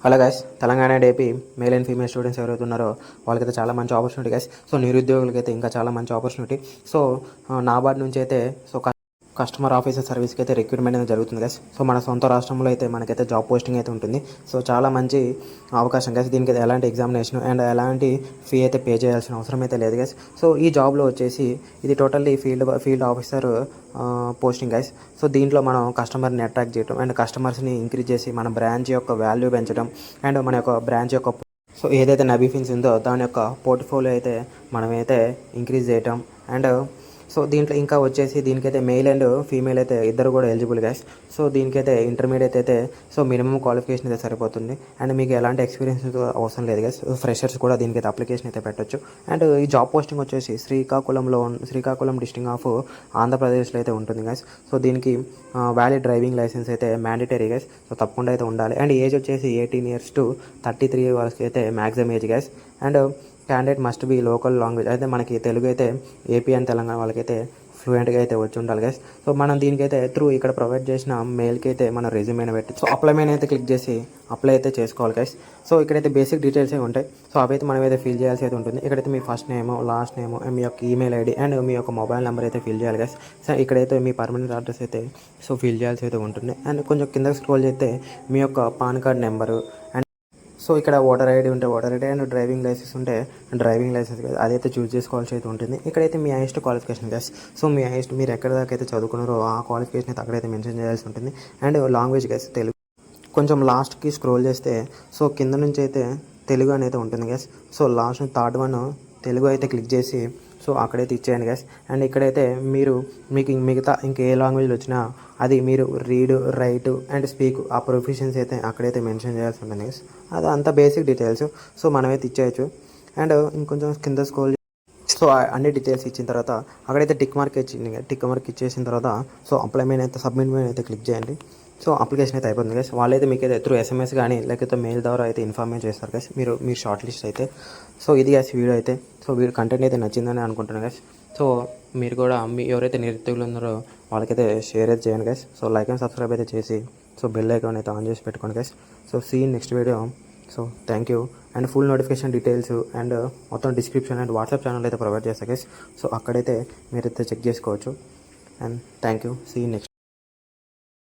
Hello guys, Telangana and AP male and female students ఎవరైతే ఉన్నారో వాళ్ళకైతే చాలా మంచి ఆపర్చునిటీ గైస్. సో నిరుద్యోగులకైతే ఇంకా చాలా మంచి ఆపర్చునిటీ. సో నాబార్డ్ నుంచి అయితే కస్టమర్ ఆఫీసర్ సర్వీస్కి అయితే రిక్రూట్మెంట్ అనేది జరుగుతుంది గైస్. సో మన సొంత రాష్ట్రంలో అయితే మనకైతే జాబ్ పోస్టింగ్ అయితే ఉంటుంది. సో చాలా మంచి అవకాశం గైస్. దీనికి అయితే ఎలాంటి ఎగ్జామినేషన్ అండ్ ఎలాంటి ఫీ అయితే పే చేయాల్సిన అవసరం అయితే లేదు గైస్. సో ఈ జాబ్లో వచ్చేసి ఇది totally field officer posting guys. So దీంట్లో మనం కస్టమర్ని అట్రాక్ట్ చేయడం అండ్ కస్టమర్స్ని ఇంక్రీజ్ చేసి మన బ్రాంచ్ యొక్క వాల్యూ పెంచడం అండ్ మన యొక్క బ్రాంచ్ యొక్క ఏదైతే నబీఫిన్స్ ఉందో దాని యొక్క పోర్ట్ఫోలియో అయితే మనమైతే ఇంక్రీజ్ చేయటం అండ్ సో దీంట్లో ఇంకా వచ్చేసి దీనికైతే మెయిల్ అండ్ ఫీమేల్ అయితే ఇద్దరు కూడా ఎలిజిబుల్ గైస్. సో దీనికైతే ఇంటర్మీడియట్ అయితే సో మినిమం క్వాలిఫికేషన్ అయితే సరిపోతుంది అండ్ మీకు ఎలాంటి ఎక్స్పీరియన్స్ అవసరం లేదు గైస్. ఫ్రెషర్స్ కూడా దీనికైతే అప్లికేషన్ అయితే పెట్టొచ్చు. అండ్ ఈ జాబ్ పోస్టింగ్ వచ్చేసి శ్రీకాకుళం డిస్ట్రిక్ట్ ఆఫ్ ఆంధ్రప్రదేశ్లో అయితే ఉంటుంది గైస్. సో దీనికి వ్యాలిడ్ డ్రైవింగ్ లైసెన్స్ అయితే మ్యాండేటరీ గైస్. సో తప్పకుండా అయితే ఉండాలి అండ్ ఏజ్ వచ్చేసి 18 years to 33 వరకు అయితే maximum age guys. And candidate must be local language అయితే మనకి తెలుగు అయితే ఏపీ అండ్ తెలంగాణ వాళ్ళకైతే ఫ్లూయెంట్గా అయితే వచ్చి ఉండాలి గైస్. సో మనం దీనికైతే ఇక్కడ ప్రొవైడ్ చేసిన మెయిల్కి అయితే మన రెజ్యూమేని పెట్టి సో అప్లై మీద అయితే క్లిక్ చేసి అప్లై అయితే చేసుకోవాలి గైస్. సో ఇక్కడైతే బేసిక్ డీటెయిల్స్ ఉంటాయి. సో అవైతే మనం అయితే ఫిల్ చేయాల్సి అయితే ఉంటుంది. ఇక్కడైతే మీ ఫస్ట్ నేమ్, లాస్ట్ నేమ్, మీ యొక్క ఈమెయిల్ ఐడి అండ్ మీ యొక్క మొబైల్ నెంబర్ అయితే ఫిల్ చేయాలి గైస్. సో ఇక్కడైతే మీ పర్మనెంట్ అడ్రస్ అయితే సో ఫిల్ చేయాల్సి అయితే ఉంటుంది. అండ్ కొంచెం కిందకి స్క్రోల్ చేస్తే మీ యొక్క PAN card number and so ఇక్కడ ఓటర్ ఐడి ఉంటే voter ID and driving licence ఉంటే డ్రైవింగ్ లైసెన్స్ అదైతే చూస్ చేసుకోవాల్సి అయితే ఉంటుంది. ఇక్కడైతే మీ హైయెస్ట్ క్వాలిఫికేషన్ గైస్. సో మీ హైయెస్ట్ మీరు ఎక్కడ దాకా అయితే చదువుకున్నారో ఆ క్వాలిఫికేషన్ అయితే అక్కడైతే మెన్షన్ చేయాల్సి ఉంటుంది. And language guys Telugu. కొంచెం లాస్ట్కి స్క్రోల్ చేస్తే సో కింద నుంచి అయితే తెలుగు అనేది ఉంటుంది guys. So last third one Telugu అయితే క్లిక్ చేసి సో అక్కడైతే ఇచ్చేయండి గైస్. అండ్ ఇక్కడైతే మీకు మిగతా ఇంకే లాంగ్వేజ్లు వచ్చినా అది మీరు రీడ్, రైట్ అండ్ స్పీక్ ఆ ప్రొఫెషన్స్ అయితే అక్కడైతే మెన్షన్ చేయాల్సి ఉంటుంది గైస్. అది అంత బేసిక్ డీటెయిల్స్. సో మనమైతే ఇచ్చేయచ్చు. అండ్ ఇంకొంచెం కింద స్క్రోల్ సో అన్ని డీటెయిల్స్ ఇచ్చిన తర్వాత అక్కడైతే టిక్ మార్క్ ఇచ్చేసిన తర్వాత సో అప్లై మీద అయితే సబ్మిట్ మీద అయితే క్లిక్ చేయండి. సో అప్లికేషన్ అయితే అయిపోతుంది గైస్. వాళ్ళైతే మీకు అయితే త్రూ SMS కానీ లేకపోతే మెయిల్ ద్వారా అయితే ఇన్ఫార్మేషన్ చేస్తారు గైస్. మీరు షార్ట్ లిస్ట్ అయితే. సో ఇది గైస్ వీడియో అయితే. సో వీడియో కంటెంట్ అయితే నచ్చిందని అనుకుంటున్నాను గైస్. సో మీరు కూడా ఎవరైతే నిరుద్యోగులు ఉన్నారో వాళ్ళకైతే షేర్ అయితే చేయండి guys. So like and subscribe అయితే చేసి సో బెల్ ఐకాన్ అయితే ఆన్ చేసి పెట్టుకోండి guys. So see next video. So thank you. And full notification details and మొత్తం డిస్క్రిప్షన్ అండ్ వాట్సాప్ ఛానల్ అయితే ప్రొవైడ్ చేస్తాను గైస్. సో అక్కడైతే మీరైతే చెక్ చేసుకోవచ్చు. And thank you. See next.